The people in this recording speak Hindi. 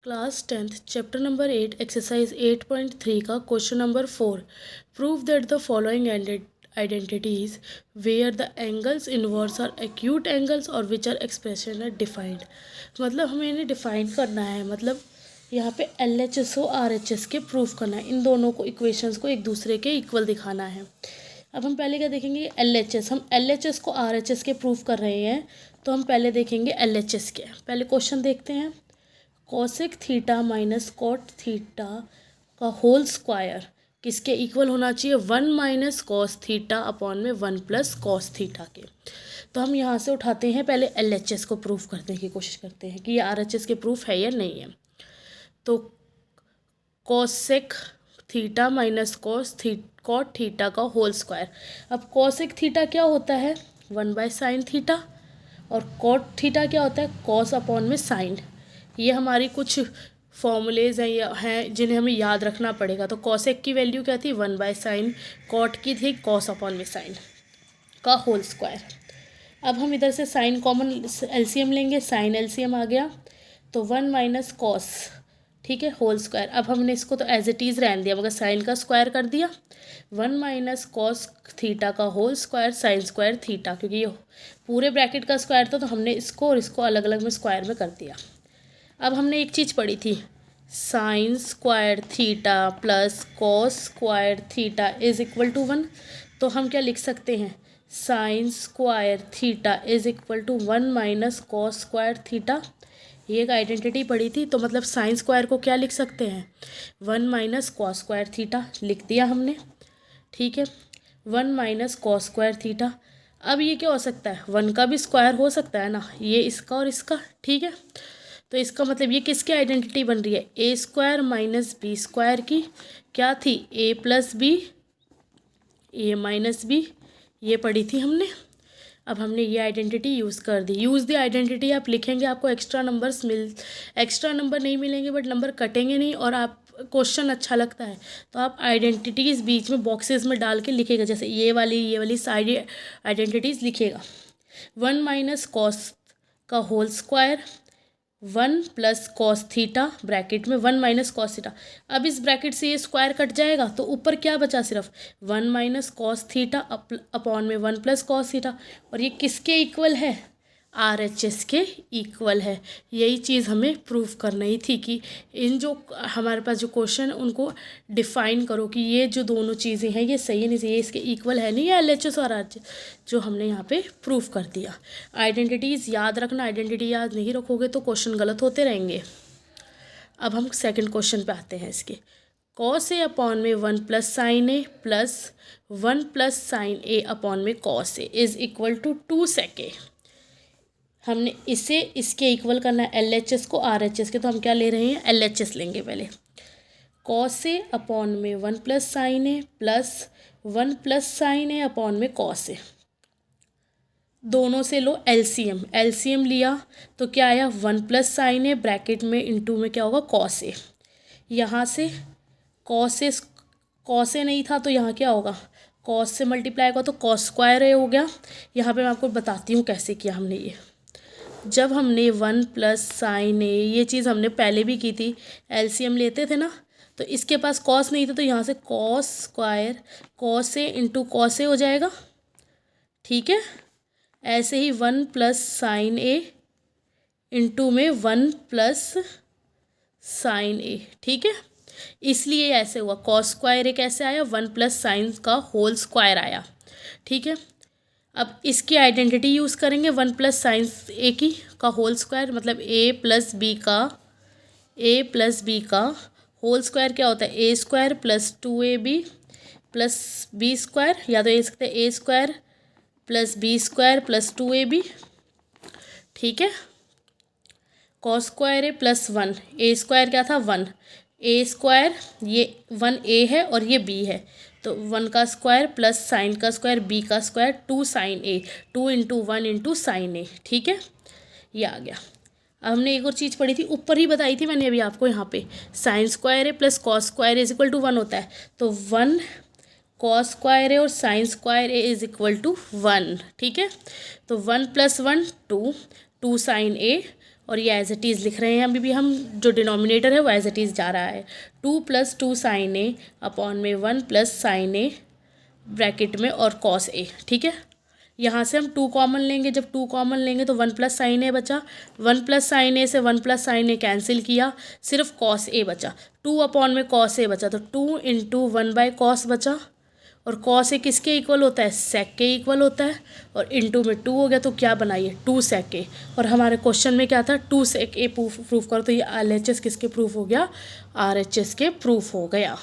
Class 10th chapter number 8 exercise 8.3 का question number 4 prove that the following identities where the angles inverse are acute angles और which are expression are defined. मतलब हमें इन्हें डिफाइन करना है, मतलब यहाँ पे LHS और RHS के प्रूफ करना है। इन दोनों को इक्वेशंस को एक दूसरे के इक्वल दिखाना है। अब हम पहले क्या देखेंगे, LHS। हम LHS को RHS के प्रूफ कर रहे हैं, तो हम पहले देखेंगे LHS के। पहले क्वेश्चन देखते हैं। Cosec theta minus cot theta का होल स्क्वायर किसके इक्वल होना चाहिए? 1 माइनस कॉस थीटा अपॉन में 1 प्लस कॉस थीटा के। तो हम यहाँ से उठाते हैं, पहले LHS को प्रूफ करने की कोशिश करते हैं कि ये RHS के प्रूफ है या नहीं है। तो cosec theta minus cot theta का होल स्क्वायर। अब कॉसेक थीटा क्या होता है? 1/sin theta. और कॉट थीटा क्या होता है? कॉस अपॉन में साइन। ये हमारी कुछ फॉर्मूलेज हैं जिन्हें हमें याद रखना पड़ेगा। तो कॉसेक की वैल्यू क्या थी? 1/sin। कॉट की थी कॉस अपॉन में साइन का होल स्क्वायर। अब हम इधर से साइन कॉमन LCM लेंगे, साइन LCM आ गया तो 1 माइनस कॉस, ठीक है, होल स्क्वायर। अब हमने इसको तो एज इट इज़ रहने दिया, मगर साइन का स्क्वायर कर दिया। 1 माइनस कॉस थीटा का whole square sine square theta, क्योंकि ये पूरे ब्रैकेट का स्क्वायर था तो हमने इसको और इसको अलग अलग में स्क्वायर में कर दिया। अब हमने एक चीज़ पढ़ी थी, sine square theta plus cos square theta is equal to 1। तो हम क्या लिख सकते हैं? Sine square theta is equal to 1 minus cos square theta. ये एक आइडेंटिटी पढ़ी थी, तो मतलब साइन स्क्वायर को क्या लिख सकते हैं? 1 माइनस कॉस स्क्वायर थीटा लिख दिया हमने, ठीक है। 1 माइनस कॉस स्क्वायर थीटा। अब ये क्या हो सकता है? 1 का भी स्क्वायर हो सकता है ना, ये इसका और इसका, ठीक है। तो इसका मतलब ये किसकी आइडेंटिटी बन रही है? A square minus B square की। क्या थी? ए प्लस बी, ए माइनस बी, ये पढ़ी थी हमने। अब हमने ये आइडेंटिटी यूज़ कर दी। यूज़ दी आइडेंटिटी आप लिखेंगे, आपको एक्स्ट्रा नंबर नहीं मिलेंगे, बट नंबर कटेंगे नहीं। और आप क्वेश्चन अच्छा लगता है तो आप आइडेंटिटीज़ बीच में बॉक्सेस में डाल के लिखेगा, जैसे ये वाली सारी आइडेंटिटीज़ लिखेगा। 1 माइनस कॉस का whole square 1 plus cos theta bracket में 1 माइनस कॉस थीटा। अब इस ब्रैकेट से ये स्क्वायर कट जाएगा तो ऊपर क्या बचा? सिर्फ 1 माइनस कॉस थीटा अपॉन में 1 प्लस कॉस थीटा। और ये किसके इक्वल है? RHS के इक्वल है। यही चीज़ हमें प्रूफ करना ही थी कि इन जो हमारे पास जो क्वेश्चन उनको डिफाइन करो कि ये जो दोनों चीज़ें हैं ये सही है नहीं सही है, इसके इक्वल है नहीं है LHS और RHS, जो हमने यहाँ पे प्रूफ कर दिया। आइडेंटिटीज़ याद रखना, आइडेंटिटी याद नहीं रखोगे तो क्वेश्चन गलत होते रहेंगे। अब हम सेकंड क्वेश्चन पे आते हैं इसके। कॉस ए अपॉन में 1 plus sine A plus 1 plus sine A upon में cos A is equal to 2 sec A. हमने इसे इसके इक्वल करना है LHS को RHS के, तो हम क्या ले रहे हैं? LHS लेंगे पहले। कॉस ए अपॉन में 1 plus sine A plus 1 plus sine A upon में कॉस ए। दोनों से लो LCM लिया तो क्या आया? 1 प्लस साइन ए ब्रैकेट में इंटू में क्या होगा? Cos A. यहाँ से कॉस ए नहीं था तो यहाँ क्या होगा? कॉस से मल्टीप्लाई होगा तो कॉस स्क्वायर ए हो गया। यहाँ पे मैं आपको बताती हूँ कैसे किया हमने ये। जब हमने 1 प्लस साइन ए, ये चीज़ हमने पहले भी की थी, LCM लेते थे ना, तो इसके पास कॉस नहीं था तो यहाँ से cos square cos A into cos A हो जाएगा, ठीक है। ऐसे ही 1 प्लस साइन ए इंटू में 1 प्लस साइन ए, ठीक है। इसलिए ऐसे हुआ, कॉस स्क्वायर ए कैसे आया? 1 प्लस साइन का होल स्क्वायर आया, ठीक है। अब इसकी आइडेंटिटी यूज़ करेंगे 1 प्लस साइन ए की का होल स्क्वायर, मतलब ए प्लस बी का होल स्क्वायर क्या होता है? A square plus 2AB plus B square, या तो ये सकते हैं A square plus B square plus 2AB, ठीक है। Cos square A plus 1, A square क्या था? 1, ए स्क्वायर ये 1A है और ये B है, तो 1 का स्क्वायर प्लस साइन का स्क्वायर B का स्क्वायर 2 साइन ए, 2 इंटू 1 इंटू साइन ए, ठीक है। ये आ गया। अब हमने एक और चीज़ पढ़ी थी, ऊपर ही बताई थी मैंने अभी आपको, यहाँ पे sine square A plus cos square is equal to 1 होता है, तो 1 कॉस स्क्वायर ए और sine square A is equal to 1, ठीक है। तो 1 प्लस 1 2 साइन ए और ये एज इट इज़ लिख रहे हैं अभी भी हम, जो डिनोमिनेटर है वो एज इट इज़ जा रहा है। 2 + 2 sin a अपॉन में 1 + sin a ब्रैकेट में और cos a, ठीक है। यहाँ से हम 2 कॉमन लेंगे, जब 2 कॉमन लेंगे तो 1 + sin a बचा, 1 + sin a से 1 + sin a कैंसिल किया, सिर्फ cos a बचा, 2 अपॉन में cos a बचा, तो 2 × 1/cos बचा, और cos a किसके इक्वल होता है, sec के इक्वल होता है, और इंटू में 2 हो गया, तो क्या बनाइए 2 sec a। और हमारे क्वेश्चन में क्या था, 2 sec a प्रूफ करो, तो ये LHS किसके प्रूफ हो गया, RHS के प्रूफ हो गया।